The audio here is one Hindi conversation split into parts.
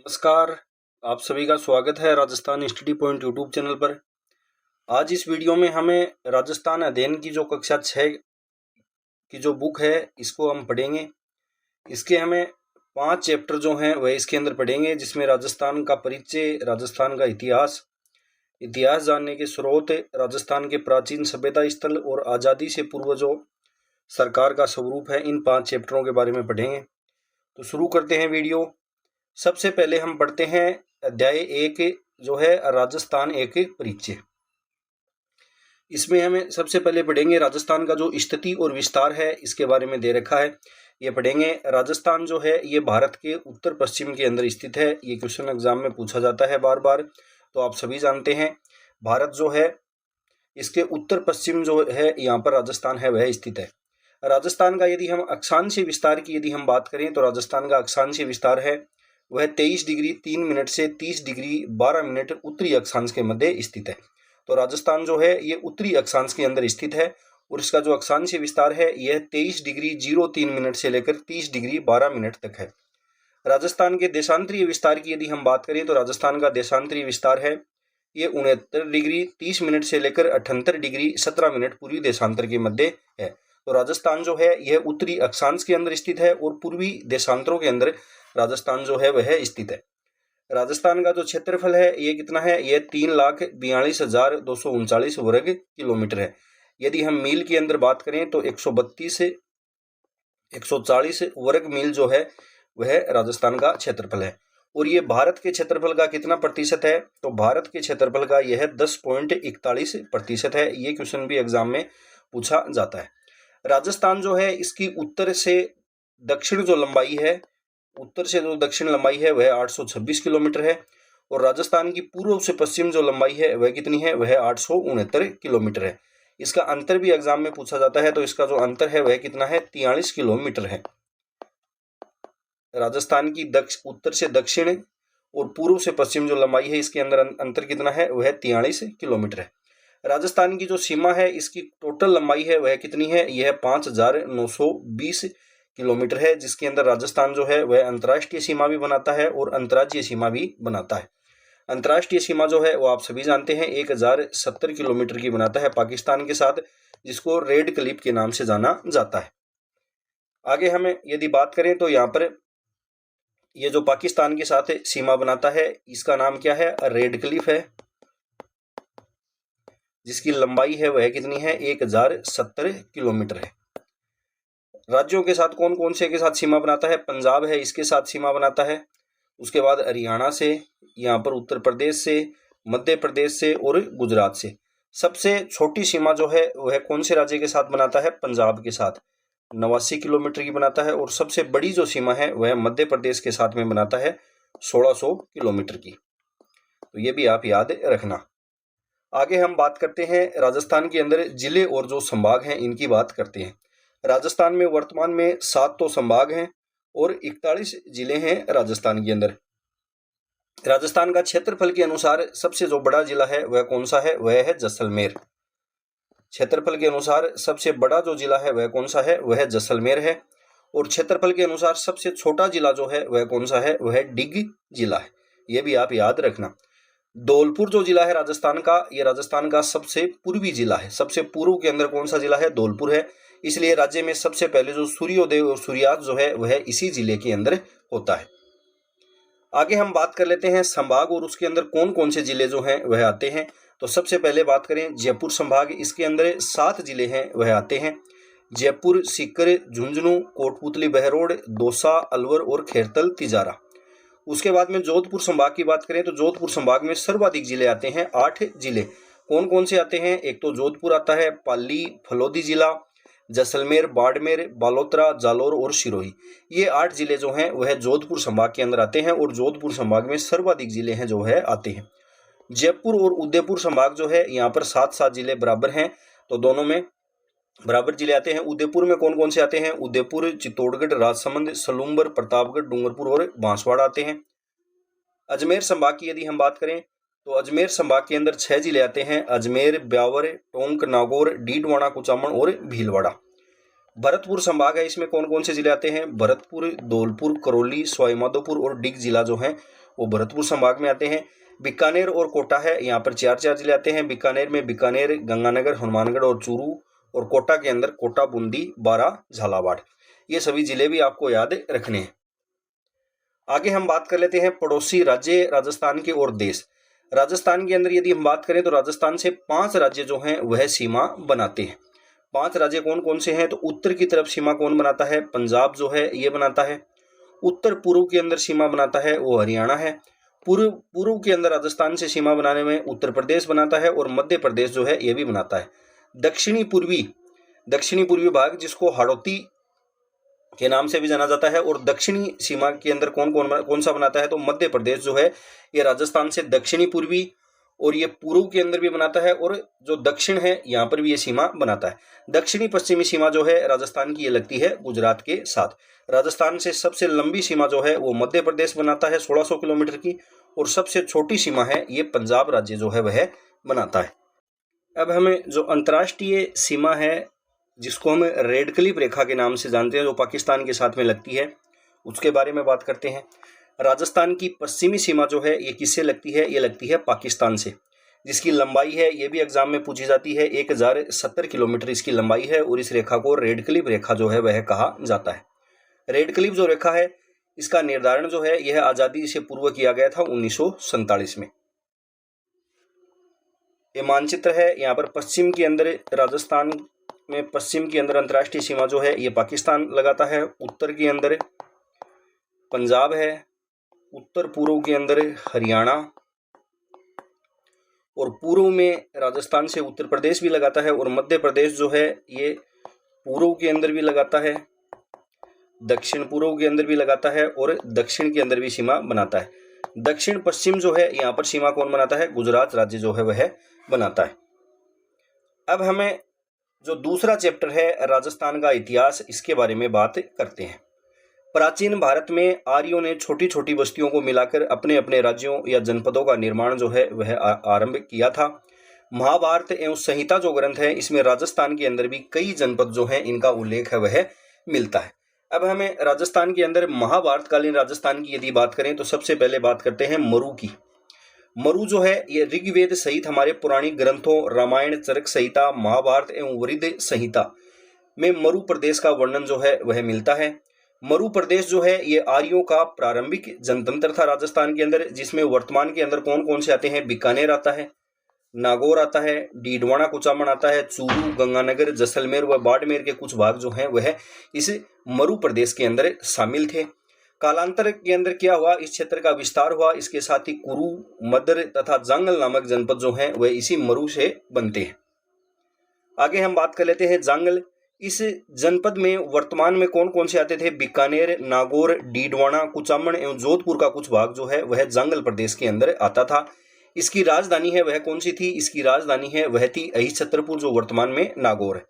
नमस्कार। आप सभी का स्वागत है Rajasthan study point YouTube channel पर। आज इस वीडियो में हमें राजस्थान अध्ययन की जो कक्षा 6 की जो बुक है इसको हम पढ़ेंगे। इसके हमें 5 चैप्टर जो हैं वह इसके अंदर पढ़ेंगे, जिसमें राजस्थान का परिचय, राजस्थान का इतिहास, इतिहास जानने के स्रोत, राजस्थान के प्राचीन सभ्यता स्थल और आज़ादी से पूर्व जो सरकार का स्वरूप है, इन 5 चैप्टरों के बारे में पढ़ेंगे। तो शुरू करते हैं वीडियो। सबसे पहले हम पढ़ते हैं अध्याय 1 जो है राजस्थान एक परिचय। इसमें हमें सबसे पहले पढ़ेंगे राजस्थान का जो स्थिति और विस्तार है, इसके बारे में दे रखा है, ये पढ़ेंगे। राजस्थान जो है ये भारत के उत्तर पश्चिम के अंदर स्थित है। ये क्वेश्चन एग्जाम में पूछा जाता है बार बार, तो आप सभी जानते हैं भारत जो है इसके उत्तर पश्चिम जो है यहाँ पर राजस्थान है वह स्थित है। राजस्थान का यदि हम अक्षांशीय विस्तार की यदि हम बात करें तो राजस्थान का अक्षांशीय विस्तार है वह 23 डिग्री 3 मिनट से 30 डिग्री 12 मिनट उत्तरी अक्षांश के मध्य स्थित है। तो राजस्थान जो है ये उत्तरी अक्षांश के अंदर स्थित है और इसका जो अक्षांशीय विस्तार है यह 23 डिग्री 03 मिनट से लेकर 30 डिग्री 12 मिनट तक है। राजस्थान के देशांतरीय विस्तार की यदि हम बात करें तो राजस्थान का देशांतरीय विस्तार है ये 69 डिग्री 30 मिनट से लेकर 78 डिग्री 17 मिनट पूर्वी देशांतर के मध्य है। तो राजस्थान जो है यह उत्तरी अक्षांश के अंदर स्थित है और पूर्वी देशांतरों के अंदर राजस्थान जो है वह स्थित है। राजस्थान का जो क्षेत्रफल है ये कितना है, यह 3,42,239 वर्ग किलोमीटर है। यदि हम मील के अंदर बात करें तो 132 से 140 वर्ग मील जो है वह राजस्थान का क्षेत्रफल है। और ये भारत के क्षेत्रफल का कितना प्रतिशत है, तो भारत के क्षेत्रफल का यह 10.41% है। ये क्वेश्चन भी एग्जाम में पूछा जाता है। राजस्थान जो है इसकी उत्तर से दक्षिण जो लंबाई है, उत्तर से जो दक्षिण लंबाई है वह 826 किलोमीटर है और राजस्थान की पूर्व से पश्चिम जो लंबाई है वह कितनी है, वह 869 किलोमीटर है। इसका अंतर भी एग्जाम में पूछा जाता है, तो इसका जो अंतर है वह कितना है, 43 किलोमीटर है। राजस्थान की उत्तर से दक्षिण और पूर्व से पश्चिम जो लंबाई है इसके अंदर अंतर कितना है, वह 43 किलोमीटर है। राजस्थान की जो सीमा है इसकी टोटल लंबाई है वह कितनी है, यह 5,920 किलोमीटर है, जिसके अंदर राजस्थान जो है वह अंतर्राष्ट्रीय सीमा भी बनाता है और अंतर्राज्यीय सीमा भी बनाता है। अंतर्राष्ट्रीय सीमा जो है वो आप सभी जानते हैं 1070 किलोमीटर की बनाता है पाकिस्तान के साथ, जिसको रेड क्लिफ के नाम से जाना जाता है। आगे हमें यदि बात करें तो यहाँ पर ये जो पाकिस्तान के साथ सीमा बनाता है इसका नाम क्या है, रेड क्लिफ है, जिसकी लंबाई है वह कितनी है, 1070 किलोमीटर है। राज्यों के साथ कौन कौन से के साथ सीमा बनाता है, पंजाब है इसके साथ सीमा बनाता है, उसके बाद हरियाणा से, यहाँ पर उत्तर प्रदेश से, मध्य प्रदेश से और गुजरात से। सबसे छोटी सीमा जो है वह कौन से राज्य के साथ बनाता है, पंजाब के साथ 89 किलोमीटर की बनाता है और सबसे बड़ी जो सीमा है वह मध्य प्रदेश के साथ में बनाता है 1600 किलोमीटर की। तो ये भी आप याद रखना। आगे हम बात करते हैं राजस्थान के अंदर जिले और जो संभाग हैं इनकी बात करते हैं। राजस्थान में वर्तमान में 7 तो संभाग हैं और 41 जिले हैं राजस्थान के अंदर। राजस्थान का क्षेत्रफल के अनुसार सबसे जो बड़ा जिला है वह कौन सा है, वह है जैसलमेर। क्षेत्रफल के अनुसार सबसे बड़ा जो जिला है वह कौन सा है, वह जैसलमेर है। और क्षेत्रफल के अनुसार सबसे छोटा जिला जो है वह कौन सा है, वह डिग जिला है। यह भी आप याद रखना। धौलपुर जो जिला है राजस्थान का, यह राजस्थान का सबसे पूर्वी जिला है। सबसे पूर्व के अंदर कौन सा जिला है, धौलपुर है। इसलिए राज्य में सबसे पहले जो सूर्योदय और सूर्यास्त जो है वह इसी जिले के अंदर होता है। आगे हम बात कर लेते हैं संभाग और उसके अंदर कौन कौन से जिले जो हैं वह आते हैं। तो सबसे पहले बात करें जयपुर संभाग, इसके अंदर 7 जिले हैं वह आते हैं। जयपुर, सीकर, झुंझुनू, कोटपुतली, बहरोड, दौसा, अलवर और खेरतल, तिजारा। उसके बाद में जोधपुर संभाग की बात करें तो जोधपुर संभाग में सर्वाधिक जिले आते हैं, 8 जिले। कौन कौन से आते हैं, एक तो जोधपुर आता है, पाली, फलोदी जिला, जैसलमेर, बाड़मेर, बालोतरा, जालोर और सिरोही। ये 8 जिले जो हैं वह जोधपुर संभाग के अंदर आते हैं और जोधपुर संभाग में सर्वाधिक जिले हैं जो है आते हैं। जयपुर और उदयपुर संभाग जो है यहाँ पर 7-7 जिले बराबर हैं, तो दोनों में बराबर जिले आते हैं। उदयपुर में कौन कौन से आते हैं, उदयपुर, चित्तौड़गढ़, राजसमंद, सलूम्बर, प्रतापगढ़, डूंगरपुर और बांसवाड़ा आते हैं। अजमेर संभाग की यदि हम बात करें तो अजमेर संभाग के अंदर 6 जिले आते हैं, अजमेर, ब्यावर, टोंक, नागौर, डीडवाना, कुचामन और भीलवाड़ा। भरतपुर संभाग है, इसमें कौन कौन से जिले आते हैं, भरतपुर, धौलपुर, करौली, सवाई माधोपुर और डिग जिला जो है वो भरतपुर संभाग में आते हैं। बीकानेर और कोटा है, यहाँ पर 4 जिले आते हैं। बीकानेर में बीकानेर, गंगानगर, हनुमानगढ़ और चूरू, और कोटा के अंदर कोटा, बूंदी, बारां, झालावाड़, ये सभी जिले भी आपको याद रखने हैं। आगे हम बात कर लेते हैं पड़ोसी राज्य राजस्थान के और देश। राजस्थान के अंदर यदि हम बात करें तो राजस्थान से 5 राज्य जो हैं वह सीमा बनाते हैं। 5 राज्य कौन कौन से हैं? तो उत्तर की तरफ सीमा कौन बनाता है? पंजाब जो है ये बनाता है। उत्तर पूर्व के अंदर सीमा बनाता है वो हरियाणा है। पूर्व के अंदर राजस्थान से सीमा बनाने में उत्तर प्रदेश बनाता है, और मध्य प्रदेश जो है ये भी बनाता है। दक्षिणी पूर्वी भाग, जिसको हाड़ौती के नाम से भी जाना जाता है, और दक्षिणी सीमा के अंदर कौन सा बनाता है? तो मध्य प्रदेश जो है ये राजस्थान से दक्षिणी पूर्वी और ये पूर्व के अंदर भी बनाता है, और जो दक्षिण है यहाँ पर भी ये सीमा बनाता है। दक्षिणी पश्चिमी सीमा जो है राजस्थान की ये लगती है गुजरात के साथ। राजस्थान से सबसे लंबी सीमा जो है वो मध्य प्रदेश बनाता है 1600 किलोमीटर की, और सबसे छोटी सीमा है ये पंजाब राज्य जो है वह बनाता है। अब हमें जो अंतर्राष्ट्रीय सीमा है, जिसको हम रेड क्लिफ रेखा के नाम से जानते हैं, जो पाकिस्तान के साथ में लगती है, उसके बारे में बात करते हैं। राजस्थान की पश्चिमी सीमा जो है ये किससे लगती है? ये लगती है पाकिस्तान से, जिसकी लंबाई है, ये भी एग्जाम में पूछी जाती है, 1070 किलोमीटर इसकी लंबाई है, और इस रेखा को रेड क्लिफ रेखा जो है वह कहा जाता है। रेड क्लिफ जो रेखा है इसका निर्धारण जो है यह आज़ादी से पूर्व किया गया था 1947 में। ये मानचित्र है, यहाँ पर पश्चिम के अंदर राजस्थान में पश्चिम के अंदर अंतर्राष्ट्रीय सीमा जो है ये पाकिस्तान लगाता है। उत्तर के अंदर पंजाब है, उत्तर पूर्व के अंदर हरियाणा, और पूर्व में राजस्थान से उत्तर प्रदेश भी लगाता है, और मध्य प्रदेश जो है ये पूर्व के अंदर भी लगाता है, दक्षिण पूर्व के अंदर भी लगाता है, और दक्षिण के अंदर भी सीमा बनाता है। दक्षिण पश्चिम जो है यहाँ पर सीमा कौन बनाता है? गुजरात राज्य जो है वह बनाता है। अब हमें जो दूसरा चैप्टर है राजस्थान का इतिहास, इसके बारे में बात करते हैं। प्राचीन भारत में आर्यों ने छोटी छोटी बस्तियों को मिलाकर अपने अपने राज्यों या जनपदों का निर्माण जो है वह आरंभ किया था। महाभारत एवं संहिता जो ग्रंथ है इसमें राजस्थान के अंदर भी कई जनपद जो है इनका उल्लेख है वह मिलता है। अब हमें राजस्थान के अंदर महाभारत कालीन राजस्थान की यदि बात करें तो सबसे पहले बात करते हैं मरु की। मरु जो है ये ऋग्वेद सहित हमारे पुरानी ग्रंथों रामायण, चरक संहिता, महाभारत एवं वृद्ध संहिता में मरु प्रदेश का वर्णन जो है वह मिलता है। मरु प्रदेश जो है ये आर्यों का प्रारंभिक जनतंत्र था राजस्थान के अंदर, जिसमें वर्तमान के अंदर कौन कौन से आते हैं? बीकानेर आता है, नागौर आता है, डीडवाना, कुचामन आता है, चूरू, गंगानगर, जैसलमेर व बाड़मेर के कुछ भाग जो हैं वह इस मरु प्रदेश के अंदर शामिल थे। कालांतर के अंदर क्या हुआ? इस क्षेत्र का विस्तार हुआ, इसके साथ ही कुरु, मदर तथा जांगल नामक जनपद जो हैं वह इसी मरु से बनते हैं। आगे हम बात कर लेते हैं जांगल। इस जनपद में वर्तमान में कौन कौन से आते थे? बीकानेर, नागौर, डीडवाना, कुचामन एवं जोधपुर का कुछ भाग जो है वह जांगल प्रदेश के अंदर आता था। इसकी राजधानी है वह कौन सी थी? इसकी राजधानी है वह थी अहिछत्रपुर, जो वर्तमान में नागौर है।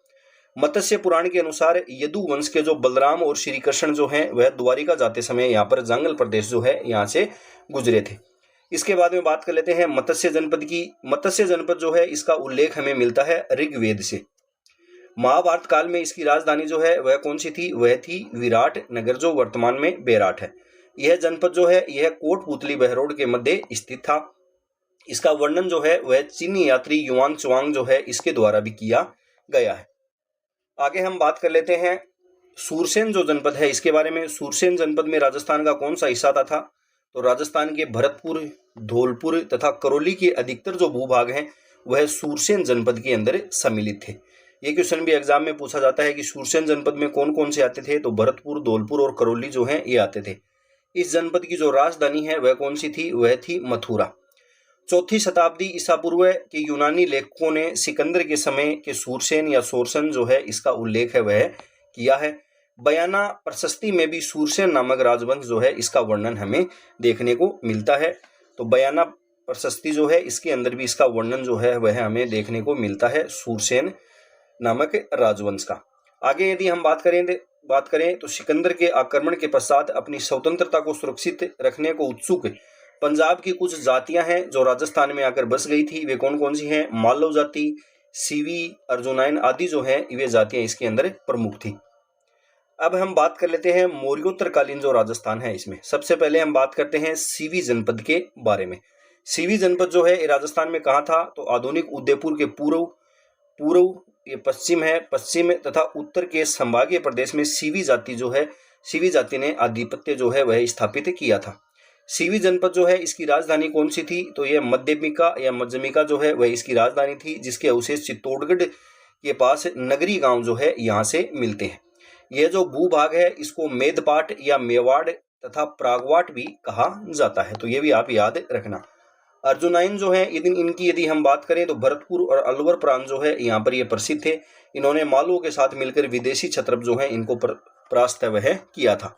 मत्स्य पुराण के अनुसार यदु वंश के जो बलराम और श्री कृष्ण जो हैं वह द्वारिका जाते समय यहाँ पर जांगल प्रदेश जो है यहाँ से गुजरे थे। इसके बाद में बात कर लेते हैं मत्स्य जनपद की। मत्स्य जनपद जो है इसका उल्लेख हमें मिलता है ऋग्वेद से। महाभारत काल में इसकी राजधानी जो है वह कौन सी थी? वह थी विराट नगर, जो वर्तमान में बेराट है। यह जनपद जो है यह कोटपुतली बहरोड के मध्य स्थित था। इसका वर्णन जो है वह चीनी यात्री युआन चुआंग जो है इसके द्वारा भी किया गया है। आगे हम बात कर लेते हैं सूरसेन जो जनपद है इसके बारे में। सूरसेन जनपद में राजस्थान का कौन सा हिस्सा आता था? तो राजस्थान के भरतपुर, धौलपुर तथा करौली के अधिकतर जो भूभाग हैं वह सूरसेन जनपद के अंदर सम्मिलित थे। ये क्वेश्चन भी एग्जाम में पूछा जाता है कि सूरसेन जनपद में कौन कौन से आते थे? तो भरतपुर, धौलपुर और करौली जो हैं ये आते थे। इस जनपद की जो राजधानी है वह कौन सी थी? वह थी मथुरा। 4वीं शताब्दी ईसा पूर्व के यूनानी लेखकों ने सिकंदर के समय के सूरसेन या सोरसन जो है इसका उल्लेख है वह किया है। बयाना प्रशस्ति में भी सूरसेन नामक राजवंश जो है इसका वर्णन हमें देखने को मिलता है। तो बयाना प्रशस्ति जो है इसके अंदर भी इसका वर्णन जो है वह हमें देखने को मिलता है सूरसेन नामक राजवंश का। आगे यदि हम बात करें तो सिकंदर के आक्रमण के पश्चात अपनी स्वतंत्रता को सुरक्षित रखने को उत्सुक पंजाब की कुछ जातियां हैं जो राजस्थान में आकर बस गई थी। वे कौन कौन सी हैं? मालव जाति, सीवी, अर्जुनाइन आदि जो है वे जातियां इसके अंदर प्रमुख थी। अब हम बात कर लेते हैं मौर्योत्तरकालीन जो राजस्थान है इसमें। सबसे पहले हम बात करते हैं सीवी जनपद के बारे में। सीवी जनपद जो है ये राजस्थान में कहाँ था, तो आधुनिक उदयपुर के पूर्व ये पश्चिम है, पश्चिम तथा उत्तर के संभागीय प्रदेश में सीवी जाति जो है, सीवी जाति ने आधिपत्य जो है वह स्थापित किया था। सीवी जनपद जो है इसकी राजधानी कौन सी थी, तो यह मध्यमिका या मध्यमिका जो है वह इसकी राजधानी थी, जिसके अवशेष चित्तौड़गढ़ के पास नगरी गांव जो है यहाँ से मिलते हैं। यह जो भूभाग है इसको मेदपाट या मेवाड़ तथा प्रागवाट भी कहा जाता है, तो ये भी आप याद रखना। अर्जुनाइन जो है इनकी यदि हम बात करें तो भरतपुर और अलवर प्रांत जो है यहाँ पर ये प्रसिद्ध थे। इन्होंने मालवों के साथ मिलकर विदेशी क्षत्रप जो है इनको परास्त वह किया था।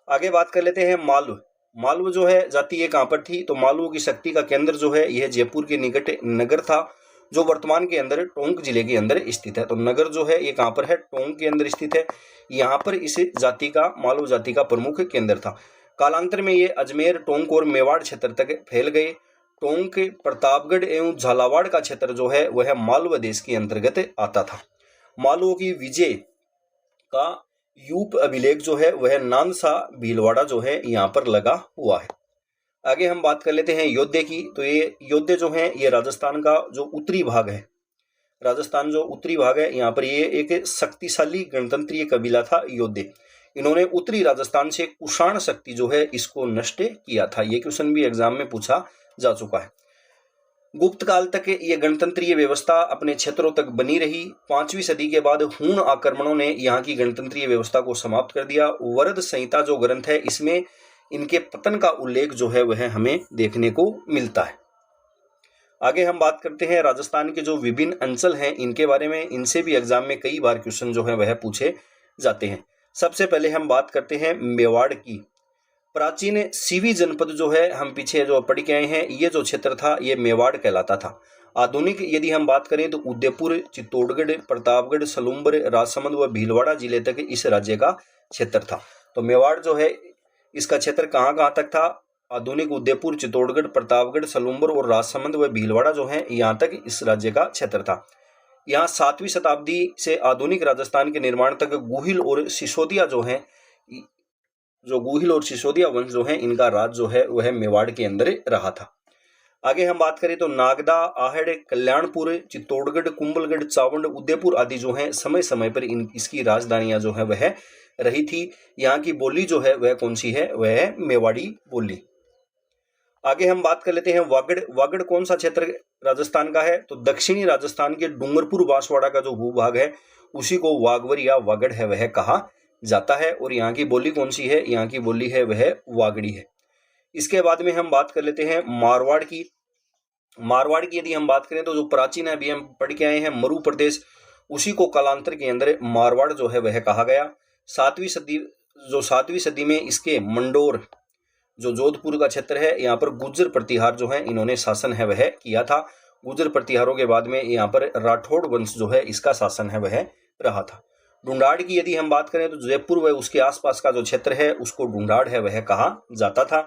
आगे बात कर लेते हैं मालव। मालव जो है जाति ये कहाँ पर थी, तो मालवों की शक्ति का केंद्र जो है यह जयपुर के निकट नगर था, जो वर्तमान के अंदर टोंक जिले के अंदर स्थित है। तो नगर जो है ये कहाँ पर है, टोंक के अंदर स्थित है। यहाँ पर इस जाति का, मालव जाति का प्रमुख केंद्र था। कालांतर में ये अजमेर, टोंक और मेवाड़ क्षेत्र तक फैल गए। टोंक, प्रतापगढ़ एवं झालावाड़ का क्षेत्र जो है वह मालव देश के अंतर्गत आता था। मालवों की विजय का यूप अभिलेख जो है वह नानसा भीलवाड़ा जो है यहाँ पर लगा हुआ है। आगे हम बात कर लेते हैं योद्धे की। तो ये योद्धे जो हैं ये राजस्थान का जो उत्तरी भाग है, राजस्थान जो उत्तरी भाग है यहाँ पर ये एक शक्तिशाली गणतंत्रीय कबीला था योद्धे। इन्होंने उत्तरी राजस्थान से कुषाण शक्ति जो है इसको नष्ट किया था। ये क्वेश्चन भी एग्जाम में पूछा जा चुका है। गुप्त काल तक ये गणतंत्रीय व्यवस्था अपने क्षेत्रों तक बनी रही। 5वीं सदी के बाद हूण आक्रमणों ने यहाँ की गणतंत्रीय व्यवस्था को समाप्त कर दिया। वरद संहिता जो ग्रंथ है इसमें इनके पतन का उल्लेख जो है वह हमें देखने को मिलता है। आगे हम बात करते हैं राजस्थान के जो विभिन्न अंचल हैं इनके बारे में। इनसे भी एग्जाम में कई बार क्वेश्चन जो है वह पूछे जाते हैं। सबसे पहले हम बात करते हैं मेवाड़ की। प्राचीन सीवी जनपद जो है हम पीछे जो पढ़ के आए हैं, ये जो क्षेत्र था ये मेवाड़ कहलाता था। आधुनिक यदि हम बात करें तो उदयपुर, चित्तौड़गढ़, प्रतापगढ़, सलूम्बर, राजसमंद व भीलवाड़ा जिले तक इस राज्य का क्षेत्र था। तो मेवाड़ जो है इसका क्षेत्र कहाँ कहाँ तक था, आधुनिक उदयपुर, चित्तौड़गढ़, प्रतापगढ़, सलूम्बर और राजसमंद व भीलवाड़ा जो है यहाँ तक इस राज्य का क्षेत्र था। यहाँ 7वीं शताब्दी से आधुनिक राजस्थान के निर्माण तक गुहिल और सिसोदिया जो है, जो गुहिल और सिसोदिया वंश जो है इनका राज जो है वह मेवाड़ के अंदर रहा था। आगे हम बात करें तो नागदा, आहड़, कल्याणपुर, चित्तौड़गढ़, कुंभलगढ़, चावंड, उदयपुर आदि जो है समय समय पर इसकी राजधानियां जो है वह रही थी। यहाँ की बोली जो है वह कौन सी है, वह है मेवाड़ी बोली। आगे हम बात कर लेते हैं वागड़। वागड़ कौन सा क्षेत्र राजस्थान का है, तो दक्षिणी राजस्थान के डूंगरपुर बांसवाड़ा का जो भूभाग है उसी को वागवर या वागड़ है वह कहा जाता है। और यहाँ की बोली कौन सी है, यहाँ की बोली है वह वागड़ी है। इसके बाद में हम बात कर लेते हैं मारवाड़ की। मारवाड़ की यदि हम बात करें तो जो प्राचीन है, अभी हम पढ़ के आए हैं मरु प्रदेश, उसी को कालांतर के अंदर मारवाड़ जो है वह कहा गया। 7वीं सदी में इसके मंडोर जो जोधपुर का क्षेत्र है यहाँ पर गुर्जर प्रतिहार जो है इन्होंने शासन है वह किया था। गुर्जर प्रतिहारों के बाद में यहाँ पर राठौड़ वंश जो है इसका शासन है वह रहा था। ढूंढाड़ की यदि हम बात करें तो जयपुर व उसके आसपास का जो क्षेत्र है उसको ढूंढाड़ है वह कहा जाता था।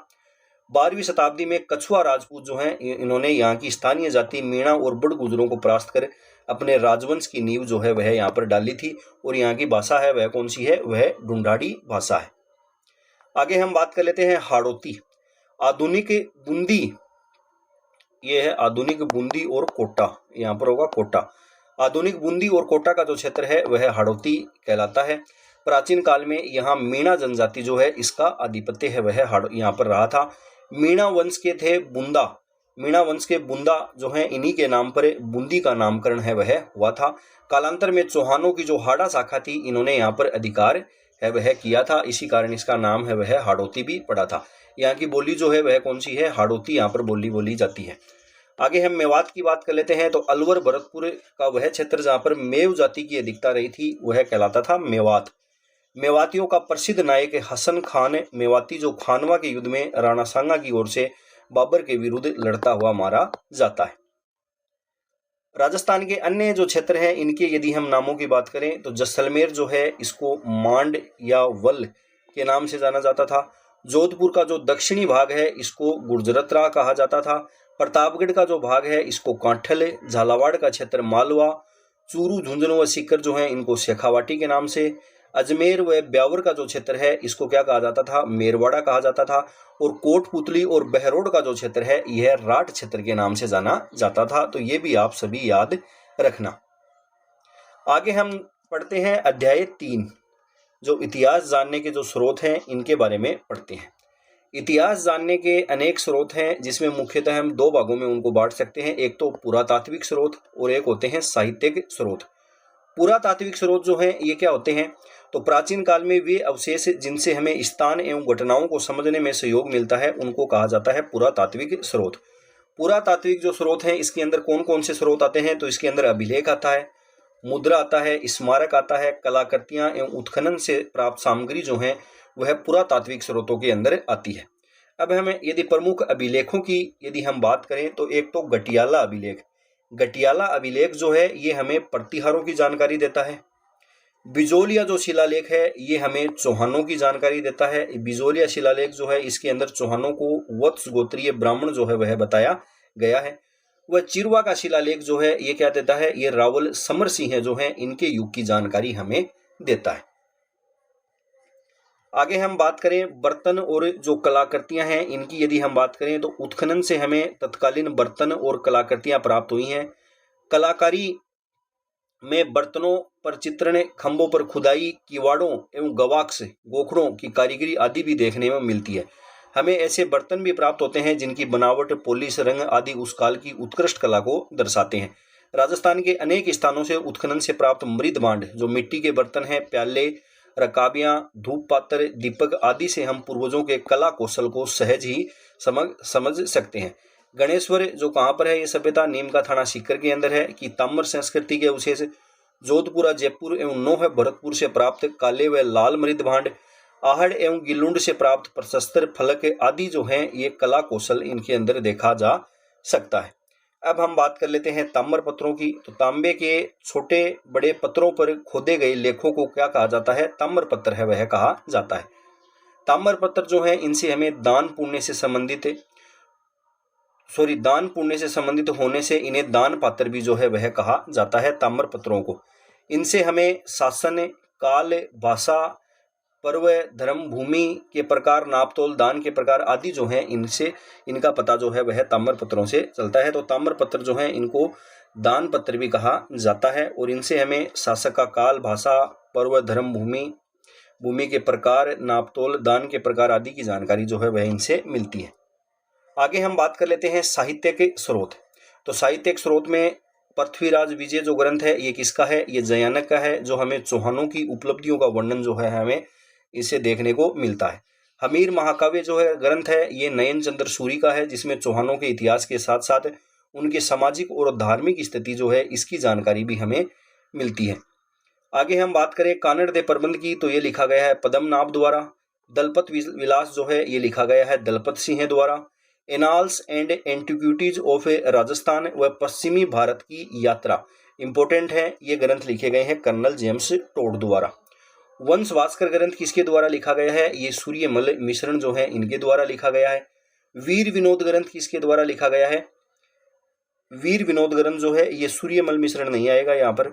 12वीं शताब्दी में कछुआ राजपूत जो हैं इन्होंने यहाँ की स्थानीय जाति मीणा और बड़ गुजरों को परास्त कर अपने राजवंश की नींव जो है वह यहाँ पर डाली थी। और यहाँ की भाषा है वह कौन सी है, वह ढूंढाड़ी भाषा है। आगे हम बात कर लेते हैं हाड़ौती। आधुनिक बूंदी, ये है आधुनिक बूंदी और कोटा, यहाँ पर होगा कोटा। आधुनिक बूंदी और कोटा का जो क्षेत्र है वह हाड़ौती कहलाता है। प्राचीन काल में यहाँ मीणा जनजाति जो है इसका आधिपत्य है वह यहाँ पर रहा था। मीणा वंश के थे बुंदा, मीणा वंश के बुंदा जो है इन्हीं के नाम पर बूंदी का नामकरण है वह हुआ था। कालांतर में चौहानों की जो हाड़ा शाखा थी इन्होंने यहाँ पर अधिकार है वह किया था, इसी कारण इसका नाम है वह हाड़ौती भी पड़ा था। यहाँ की बोली जो है वह कौन सी है, हाड़ौती यहाँ पर बोली जाती है। आगे हम मेवात की बात कर लेते हैं तो अलवर भरतपुर का वह क्षेत्र जहाँ पर मेव जाति की अधिकता रही थी वह कहलाता था मेवात। मेवातियों का प्रसिद्ध नायक हसन खान मेवाती जो खानवा के युद्ध में राणा सांगा की ओर से बाबर के विरुद्ध लड़ता हुआ मारा जाता है। राजस्थान के अन्य जो क्षेत्र हैं इनके यदि हम नामों की बात करें तो जैसलमेर जो है इसको मांड या वल के नाम से जाना जाता था। जोधपुर का जो दक्षिणी भाग है इसको गुर्जरत्रा कहा जाता था। प्रतापगढ़ का जो भाग है इसको कांठल, झालावाड़ का क्षेत्र मालवा, चूरू, झुंझुनू व सीकर जो है इनको शेखावाटी के नाम से, अजमेर व ब्यावर का जो क्षेत्र है इसको क्या कहा जाता था, मेरवाड़ा कहा जाता था। और कोटपुतली और बहरोड का जो क्षेत्र है यह राठ क्षेत्र के नाम से जाना जाता था। तो ये भी आप सभी याद रखना। आगे हम पढ़ते हैं अध्याय 3, जो इतिहास जानने के जो स्रोत हैं इनके बारे में पढ़ते हैं। इतिहास जानने के अनेक स्रोत हैं, जिसमें मुख्यतः हम 2 भागों में उनको बांट सकते हैं। एक तो पुरातात्विक स्रोत और एक होते हैं साहित्यिक स्रोत। पुरातात्विक स्रोत जो हैं ये क्या होते हैं, तो प्राचीन काल में वे अवशेष जिनसे हमें स्थान एवं घटनाओं को समझने में सहयोग मिलता है उनको कहा जाता है पुरातात्विक स्रोत। पुरातात्विक जो स्रोत हैं इसके अंदर कौन कौन से स्रोत आते हैं, तो इसके अंदर अभिलेख आता है, मुद्रा आता है, स्मारक आता है, कलाकृतियां एवं उत्खनन से प्राप्त सामग्री जो है वह पुरातात्विक स्रोतों के अंदर आती है। अब हमें यदि प्रमुख अभिलेखों की यदि हम बात करें तो एक तो गटियाला अभिलेख। गटियाला अभिलेख जो है ये हमें प्रतिहारों की जानकारी देता है। बिजोलिया जो शिलालेख है ये हमें चौहानों की जानकारी देता है। बिजोलिया शिलालेख जो है इसके अंदर चौहानों को वत्स गोत्रीय ब्राह्मण जो है वह बताया गया है। वह चिरवा का शिलालेख जो है ये क्या देता है, ये रावल समर सिंह जो है इनके युग की जानकारी हमें देता है। आगे हम बात करें बर्तन और जो कलाकृतियां हैं इनकी यदि हम बात करें तो उत्खनन से हमें तत्कालीन बर्तन और कलाकृतियां प्राप्त हुई हैं। कलाकारी में बर्तनों पर चित्रण, खंभों पर खुदाई, किवाड़ों एवं गवाक्स गोखड़ों की कारीगरी आदि भी देखने में मिलती है। हमें ऐसे बर्तन भी प्राप्त होते हैं जिनकी बनावट, पॉलिश, रंग आदि उस काल की उत्कृष्ट कला को दर्शाते हैं। राजस्थान के अनेक स्थानों से उत्खनन से प्राप्त मृद भांड जो मिट्टी के बर्तन हैं, प्याले, रकाबियां, धूप पात्र, दीपक आदि से हम पूर्वजों के कला कौशल को सहज ही समझ सकते हैं। गणेश्वर जो कहाँ पर है ये सभ्यता, नीम का थाना सीकर के अंदर है। कि ताम्र संस्कृति के अवशेष जोधपुरा, जयपुर एवं नोह भरतपुर से प्राप्त काले व लाल मृद भांड, आहड़ एवं गिलुंड से प्राप्त प्रशस्त्र फलक आदि जो हैं ये कला कौशल इनके अंदर देखा जा सकता है। अब हम बात कर लेते हैं ताम्र पत्रों की। तो तांबे के छोटे बड़े पत्रों पर खोदे गए लेखों को क्या कहा जाता है, ताम्र पत्र है वह कहा जाता है। ताम्र पत्र जो है इनसे हमें दान पुण्य से संबंधित होने से इन्हें दान पात्र भी जो है वह कहा जाता है ताम्र पत्रों को। इनसे हमें शासन, काल, भाषा, पर्व, धर्म, भूमि के प्रकार, नापतोल, दान के प्रकार आदि जो हैं इनसे इनका पता जो है वह ताम्र पत्रों से चलता है। तो ताम्र पत्र जो है इनको दान पत्र भी कहा जाता है। और इनसे हमें शासक का काल, भाषा, पर्व, धर्म, भूमि के प्रकार, नापतोल, दान के प्रकार आदि की जानकारी जो है वह इनसे मिलती है। आगे हम बात कर लेते हैं साहित्य के स्रोत। तो साहित्यिक स्रोत में पृथ्वीराज विजय जो ग्रंथ है ये किसका है, ये जयानक का है, जो हमें चौहानों की उपलब्धियों का वर्णन जो है हमें इसे देखने को मिलता है। हमीर महाकाव्य जो है ग्रंथ है ये नयन चंद्र सूरी का है, जिसमें चौहानों के इतिहास के साथ साथ उनके सामाजिक और धार्मिक स्थिति जो है इसकी जानकारी भी हमें मिलती है। आगे हम बात करें कानड़ दे प्रबंध की, तो ये लिखा गया है पद्मनाभ द्वारा। दलपत विलास जो है ये लिखा गया है दलपत सिंह द्वारा। Annals and antiquities of Rajasthan व पश्चिमी भारत की यात्रा इंपोर्टेंट है, ये ग्रंथ लिखे गए हैं कर्नल जेम्स टोड द्वारा। वंश भास्कर ग्रंथ किसके द्वारा लिखा गया है, ये सूर्यमल मिश्रण जो है इनके द्वारा लिखा गया है। वीर विनोद ग्रंथ किसके द्वारा लिखा गया है, वीर विनोद ग्रंथ जो है ये सूर्यमल मिश्रण नहीं आएगा यहाँ पर।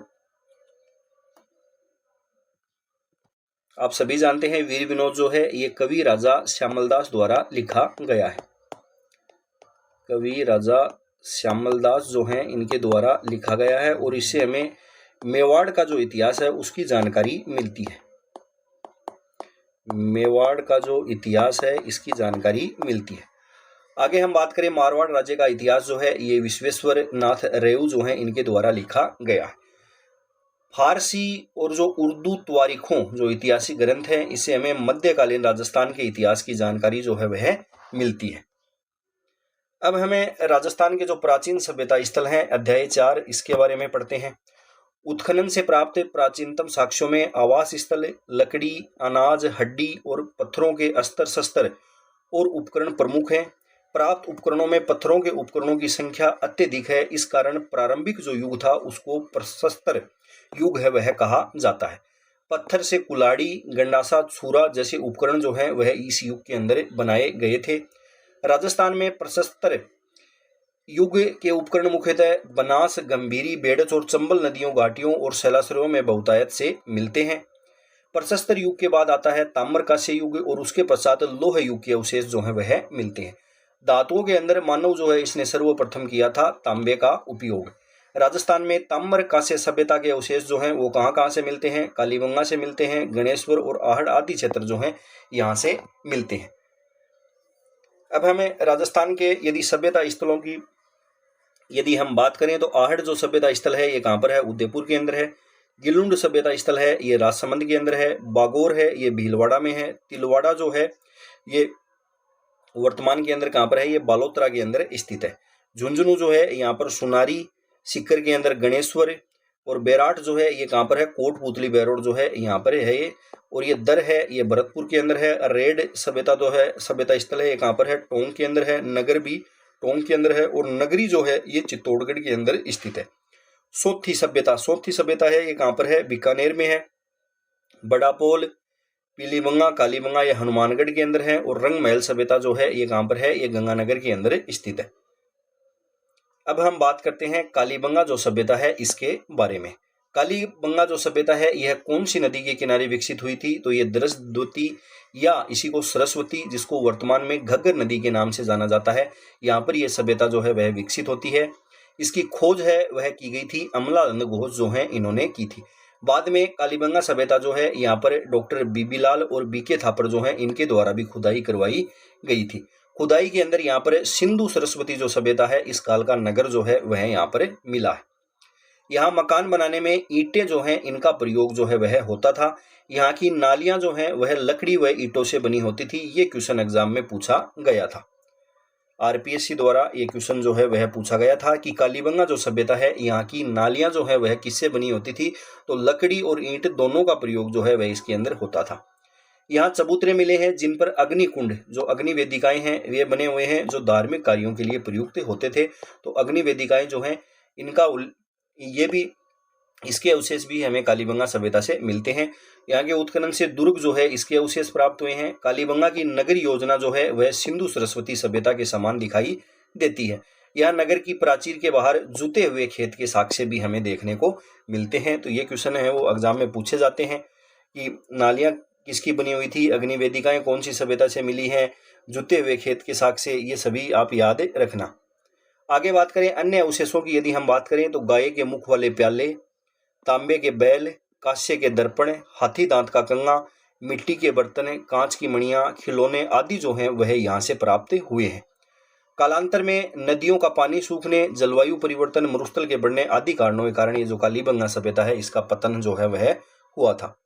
आप सभी जानते हैं वीर विनोद जो है ये कवि राजा श्यामलदास द्वारा लिखा गया है। कवि राजा श्यामलदास जो हैं इनके द्वारा लिखा गया है और इससे हमें मेवाड़ का जो इतिहास है उसकी जानकारी मिलती है। मेवाड़ का जो इतिहास है इसकी जानकारी मिलती है। आगे हम बात करें मारवाड़ राज्य का इतिहास जो है ये विश्वेश्वर नाथ रेऊ जो है इनके द्वारा लिखा गया है। फारसी और जो उर्दू त्वारीखों जो ऐतिहासिक ग्रंथ हैं इससे हमें मध्यकालीन राजस्थान के इतिहास की जानकारी जो है वह मिलती है। अब हमें राजस्थान के जो प्राचीन सभ्यता स्थल हैं अध्याय 4 इसके बारे में पढ़ते हैं। उत्खनन से प्राप्त प्राचीनतम साक्ष्यों में आवास स्थल, लकड़ी, अनाज, हड्डी और पत्थरों के अस्त्र शस्त्र और उपकरण प्रमुख हैं। प्राप्त उपकरणों में पत्थरों के उपकरणों की संख्या अत्यधिक है, इस कारण प्रारंभिक जो युग था उसको प्रशस्त्र युग है वह कहा जाता है। पत्थर से कुलाड़ी, गंडासा, छुरा जैसे उपकरण जो है वह इस युग के अंदर बनाए गए थे। राजस्थान में प्रशस्त्र युग के उपकरण मुख्यतः बनास, गंभीरी, बेड़च और चंबल नदियों, घाटियों और शैलाश्रयों में बहुतायत से मिलते हैं। प्रशस्तर युग के बाद आता है ताम्र कांस्य युग और उसके पश्चात लौह युग के अवशेष जो है वह मिलते हैं। धातुओं के अंदर मानव जो है इसने सर्वप्रथम किया था तांबे का उपयोग। राजस्थान में ताम्र कांस्य सभ्यता के अवशेष जो हैं वो कहाँ से मिलते हैं? कालीबंगा से मिलते हैं, गणेश्वर और आहड़ आदि क्षेत्र जो हैं यहाँ से मिलते हैं। अब हमें राजस्थान के यदि सभ्यता स्थलों की यदि हम बात करें तो आहड़ जो सभ्यता स्थल है ये कहाँ पर है? उदयपुर के अंदर है। गिलुंड सभ्यता स्थल है ये राजसमंद के अंदर है। बागोर है ये भीलवाड़ा में है। तिलवाड़ा जो है ये वर्तमान के अंदर कहाँ पर है? ये बालोतरा के अंदर स्थित है। झुंझुनू जो है यहाँ पर सुनारी, सीकर के अंदर गणेश्वर, और बैराट जो है ये कहाँ पर है? कोटपुतली बैरोड जो है यहाँ पर है ये। और ये दर है ये भरतपुर के अंदर है। रेड सभ्यता जो है सभ्यता स्थल है ये कहाँ पर है? टोंक के अंदर है। नगर भी टोंक के अंदर है। और नगरी जो है ये चित्तौड़गढ़ के अंदर स्थित है। सोथी सभ्यता है ये कहाँ पर है? बीकानेर में है। बड़ा पोल, पीलीबंगा, कालीबंगा ये हनुमानगढ़ के अंदर है। और रंग महल सभ्यता जो है ये कहाँ पर है? ये गंगानगर के अंदर स्थित है। अब हम बात करते हैं कालीबंगा जो सभ्यता है इसके बारे में। कालीबंगा जो सभ्यता है यह कौन सी नदी के किनारे विकसित हुई थी? तो ये द्रसद्वती या इसी को सरस्वती, जिसको वर्तमान में घग्गर नदी के नाम से जाना जाता है, यहाँ पर यह सभ्यता जो है वह विकसित होती है। इसकी खोज है वह की गई थी अमलानंद घोष जो है इन्होंने की थी। बाद में कालीबंगा सभ्यता जो है यहाँ पर डॉक्टर बीबीलाल और बीके थापर जो है इनके द्वारा भी खुदाई करवाई गई थी। खुदाई के अंदर यहाँ पर सिंधु सरस्वती जो सभ्यता है इस काल का नगर जो है वह यहाँ पर मिला है। यहाँ मकान बनाने में ईंटें जो हैं इनका प्रयोग जो है वह होता था। यहाँ की नालियां जो हैं वह लकड़ी व ईंटों से बनी होती थी। ये क्वेश्चन एग्जाम में पूछा गया था। आरपीएससी द्वारा ये क्वेश्चन जो है वह पूछा गया था कि कालीबंगा जो सभ्यता है यहाँ की नालियां जो है वह किससे बनी होती थी? तो लकड़ी और ईंट दोनों का प्रयोग जो है वह इसके अंदर होता था। यहाँ चबूतरे मिले हैं जिन पर अग्नि कुंड जो अग्नि वेदिकाएं हैं वे बने हुए हैं जो धार्मिक कार्यों के लिए प्रयुक्त होते थे। तो अग्नि वेदिकाएं जो हैं इनका ये भी इसके अवशेष भी हमें कालीबंगा सभ्यता से मिलते हैं। यहाँ के उत्खनन से दुर्ग जो है इसके अवशेष प्राप्त हुए हैं। कालीबंगा की नगर योजना जो है वह सिंधु सरस्वती सभ्यता के समान दिखाई देती है। यहाँ नगर की प्राचीर के बाहर जुते हुए खेत के साक्ष्य भी हमें देखने को मिलते हैं। तो ये क्वेश्चन है वो एग्जाम में पूछे जाते हैं कि नालियां किसकी बनी हुई थी, अग्नि वेदिकाएं कौन सी सभ्यता से मिली हैं, जुते हुए खेत के साक्ष्य, ये सभी आप याद रखना। आगे बात करें अन्य अवशेषों की यदि हम बात करें तो गाय के मुख वाले प्याले, तांबे के बैल, कांस्य के दर्पण, हाथी दांत का कंगा, मिट्टी के बर्तन, कांच की मणियां, खिलौने आदि जो हैं वह यहाँ से प्राप्त हुए हैं। कालांतर में नदियों का पानी सूखने, जलवायु परिवर्तन, मरुस्थल के बढ़ने आदि कारणों के कारण ये जो कालीबंगा सभ्यता है इसका पतन जो है वह हुआ था।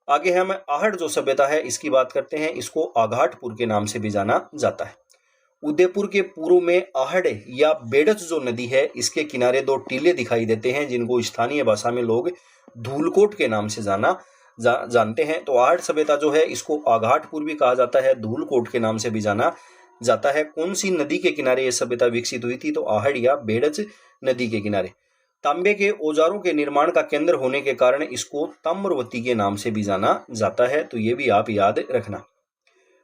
आगे हम आहड़ जो सभ्यता है इसकी बात करते हैं। इसको आघाटपुर के नाम से भी जाना जाता है। उदयपुर के पूर्व में आहड़ या बेड़च जो नदी है इसके किनारे दो टीले दिखाई देते हैं जिनको स्थानीय भाषा में लोग धूलकोट के नाम से जानते हैं। तो आहड़ सभ्यता जो है इसको आघाटपुर भी कहा जाता है, धूलकोट के नाम से भी जाना जाता है। कौन सी नदी के किनारे यह सभ्यता विकसित हुई थी? तो आहड़ या बेड़च नदी के किनारे। तांबे के औजारों के निर्माण का केंद्र होने के कारण इसको ताम्रवती के नाम से भी जाना जाता है। तो ये भी आप याद रखना।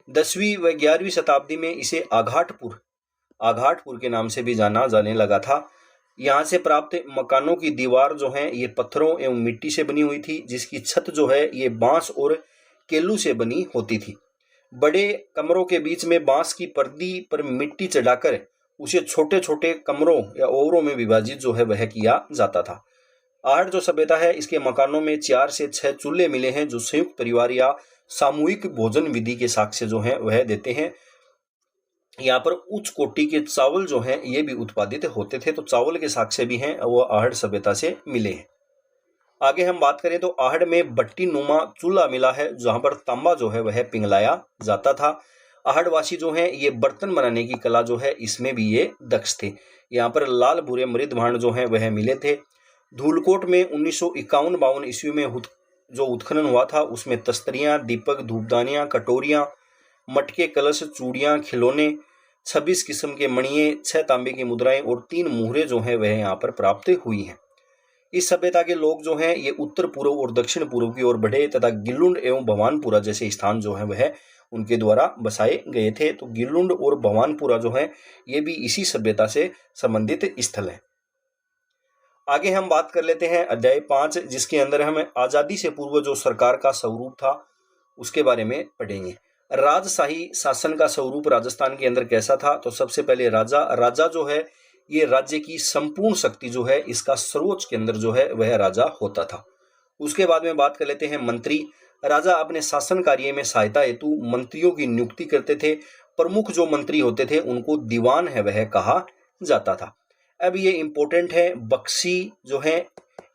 10वीं व 11वीं शताब्दी में इसे आघाटपुर के नाम से भी जाना जाने लगा था। यहाँ से प्राप्त मकानों की दीवार जो है ये पत्थरों एवं मिट्टी से बनी हुई थी, जिसकी छत जो है ये बांस और केलू से बनी होती थी। बड़े कमरों के बीच में बांस की पर्दी पर मिट्टी चढ़ाकर उसे छोटे छोटे कमरों या ओवरों में विभाजित जो है वह किया जाता था। आहड़ जो सभ्यता है इसके मकानों में 4 से 6 चूल्हे मिले हैं जो संयुक्त परिवार या सामूहिक भोजन विधि के साक्ष्य जो है वह देते हैं। यहाँ पर उच्च कोटि के चावल जो हैं ये भी उत्पादित होते थे। तो चावल के साक्ष्य भी हैं वो आहड़ सभ्यता से मिले हैं। आगे हम बात करें तो आहड़ में भट्टी नुमा चूल्हा मिला है जहां पर तांबा जो है वह पिघलाया जाता था। आहड़वासी जो हैं ये बर्तन बनाने की कला जो है इसमें भी ये दक्ष थे। यहाँ पर लाल भूरे मृद भांड जो हैं वह मिले थे। धूलकोट में 1951-52 ईस्वी में जो उत्खनन हुआ था उसमें तस्तरियां, दीपक, धूपदानियां, कटोरियां, मटके, कलश, चूड़ियां, खिलौने, 26 किस्म के मणिये, 6 तांबे की मुद्राएं और 3 मुहरें जो हैं वह यहाँ पर प्राप्त हुई हैं। इस सभ्यता के लोग जो हैं ये उत्तर पूर्व और दक्षिण पूर्व की ओर बढ़े तथा गिलुंड एवं भवानपुरा जैसे स्थान जो है वह उनके द्वारा बसाए गए थे। तो गिलुंड और भवानपुरा जो है ये भी इसी सभ्यता से संबंधित स्थल है। आगे हम बात कर लेते हैं अध्याय 5, जिसके अंदर हम आजादी से पूर्व जो सरकार का स्वरूप था उसके बारे में पढ़ेंगे। राजशाही शासन का स्वरूप राजस्थान के अंदर कैसा था? तो सबसे पहले राजा जो है ये राज्य की संपूर्ण शक्ति जो है इसका सर्वोच्च केंद्र जो है वह राजा होता था। उसके बाद में बात कर लेते हैं मंत्री। राजा अपने शासन कार्य में सहायता हेतु मंत्रियों की नियुक्ति करते थे। प्रमुख जो मंत्री होते थे उनको दीवान है वह कहा जाता था। अब ये इंपॉर्टेंट है, बख्शी जो है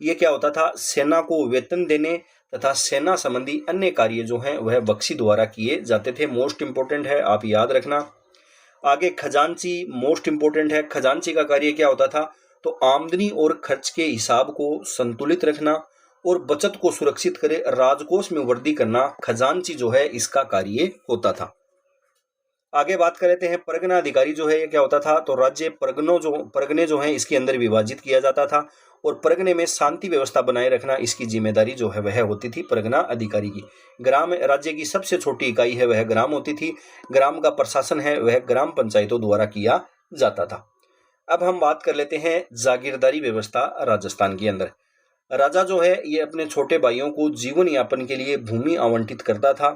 ये क्या होता था? सेना को वेतन देने तथा सेना संबंधी अन्य कार्य जो हैं वह बख्शी द्वारा किए जाते थे। मोस्ट इंपोर्टेंट है, आप याद रखना। आगे खजांची, मोस्ट इंपोर्टेंट है। खजांची का कार्य क्या होता था? तो आमदनी और खर्च के हिसाब को संतुलित रखना और बचत को सुरक्षित करे, राजकोष में वृद्धि करना खजांची जो है इसका कार्य होता था। आगे बात कर लेते हैं परगना अधिकारी जो है ये क्या होता था? तो राज्य परगने जो है इसके अंदर विभाजित किया जाता था और परगने में शांति व्यवस्था बनाए रखना इसकी जिम्मेदारी जो है वह होती थी परगना अधिकारी की। ग्राम राज्य की सबसे छोटी इकाई है वह ग्राम होती थी। ग्राम का प्रशासन है वह ग्राम पंचायतों द्वारा किया जाता था। अब हम बात कर लेते हैं जागीरदारी व्यवस्था राजस्थान के अंदर। राजा जो है ये अपने छोटे भाइयों को जीवन यापन के लिए भूमि आवंटित करता था।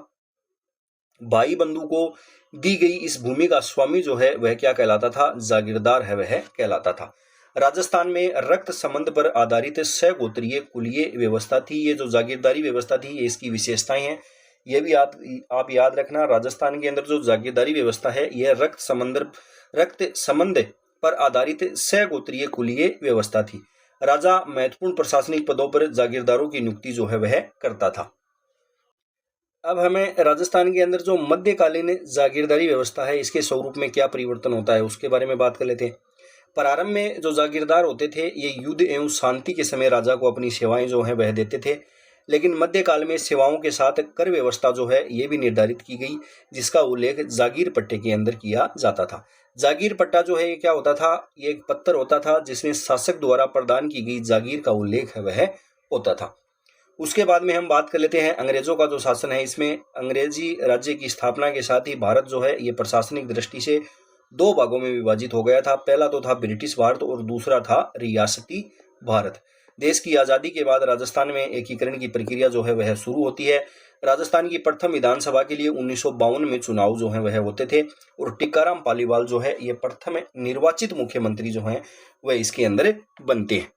भाई बंधु को दी गई इस भूमि का स्वामी जो है वह क्या कहलाता था? जागीरदार है वह कहलाता था। राजस्थान में रक्त संबंध पर आधारित सगोत्रीय कुलीय व्यवस्था थी। ये जो जागीरदारी व्यवस्था थी ये इसकी विशेषताएं हैं, ये भी आप याद रखना। राजस्थान के अंदर जो जागीरदारी व्यवस्था है यह रक्त संबंध पर आधारित सगोत्रीय कुलीय व्यवस्था थी। राजा महत्वपूर्ण प्रशासनिक पदों पर जागीरदारों की नियुक्ति जो है वह करता था। अब हमें राजस्थान के अंदर जो मध्यकालीन जागीरदारी व्यवस्था है इसके स्वरूप में क्या परिवर्तन होता है उसके बारे में बात कर लेते हैं। प्रारंभ में जो जागीरदार होते थे ये युद्ध एवं शांति के समय राजा को अपनी सेवाएं जो है वह देते थे, लेकिन मध्यकाल में सेवाओं के साथ कर व्यवस्था जो है ये भी निर्धारित की गई, जिसका उल्लेख जागीर पट्टे के अंदर किया जाता था। जागीर पट्टा जो है ये क्या होता था? ये एक पत्थर होता था जिसमें शासक द्वारा प्रदान की गई जागीर का उल्लेख है वह होता था। उसके बाद में हम बात कर लेते हैं अंग्रेजों का जो शासन है। इसमें अंग्रेजी राज्य की स्थापना के साथ ही भारत जो है ये प्रशासनिक दृष्टि से दो भागों में विभाजित हो गया था। पहला तो था ब्रिटिश भारत और दूसरा था रियासती भारत। देश की आज़ादी के बाद राजस्थान में एकीकरण की प्रक्रिया जो है वह शुरू होती है। राजस्थान की प्रथम विधानसभा के लिए 1952 में चुनाव जो है वह होते थे और टिक्काराम पालीवाल जो है ये प्रथम निर्वाचित मुख्यमंत्री जो है वह इसके अंदर बनते हैं।